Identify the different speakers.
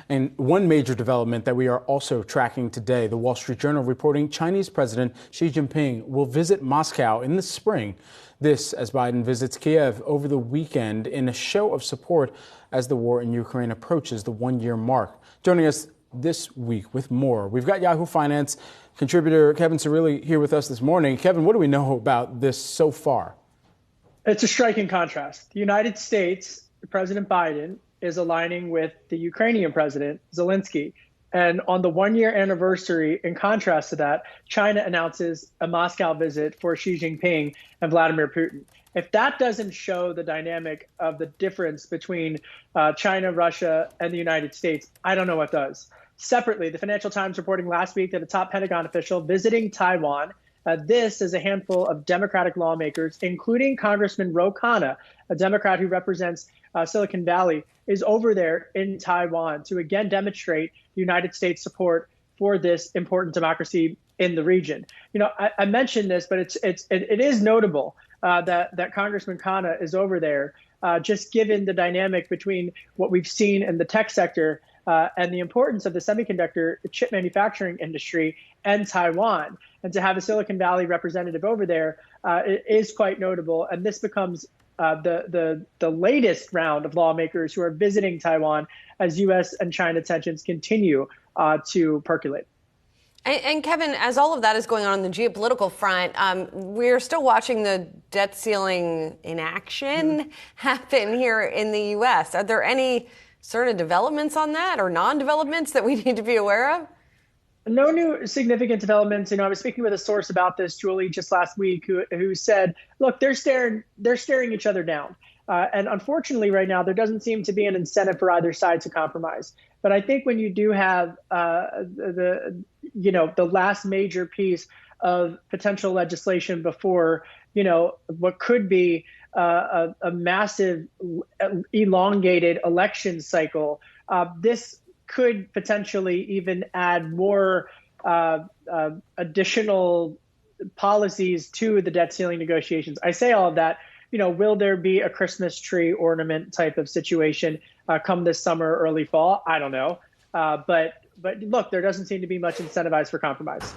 Speaker 1: And one major development that we are also tracking today, the Wall Street Journal reporting Chinese President Xi Jinping will visit Moscow in the spring. This as Biden visits Kiev over the weekend in a show of support as the war in Ukraine approaches the one-year mark. Joining us this week with more, we've got Yahoo Finance contributor Kevin Cirilli here with us this morning. Kevin, what do we know about this so far?
Speaker 2: It's a striking contrast. The United States, President Biden, is aligning with the Ukrainian president, Zelensky. And on the one-year anniversary, in contrast to that, China announces a Moscow visit for Xi Jinping and Vladimir Putin. If that doesn't show the dynamic of the difference between China, Russia, and the United States, I don't know what does. Separately, the Financial Times reporting last week that a top Pentagon official visiting Taiwan. This is a handful of Democratic lawmakers, including Congressman Ro Khanna, a Democrat who represents Silicon Valley, is over there in Taiwan to again demonstrate the United States support for this important democracy in the region. You know, I mentioned this, but it is notable that Congressman Khanna is over there, just given the dynamic between what we've seen in the tech sector and the importance of the semiconductor chip manufacturing industry and Taiwan. And to have a Silicon Valley representative over there is quite notable. And this becomes the latest round of lawmakers who are visiting Taiwan as U.S. and China tensions continue to percolate.
Speaker 3: And Kevin, as all of that is going on the geopolitical front, we're still watching the debt ceiling in action happen here in the U.S. Are there any sort of developments on that or non-developments that we need to be aware of?
Speaker 2: No new significant developments. You know, I was speaking with a source about this, Julie, just last week, who said, look, they're staring each other down. And unfortunately, right now, there doesn't seem to be an incentive for either side to compromise. But I think when you do have the last major piece of potential legislation before, what could be a massive elongated election cycle, this could potentially even add more additional policies to the debt ceiling negotiations. I say all of that, will there be a Christmas tree ornament type of situation come this summer, early fall? I don't know. But look, there doesn't seem to be much incentivized for compromise.